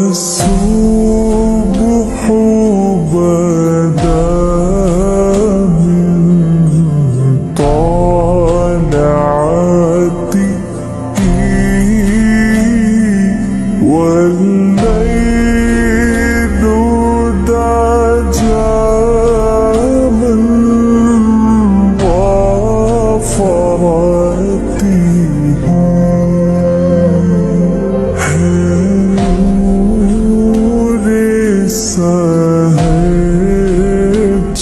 الصبح بدا من طالعته والليل دجى من ضافرته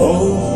Oh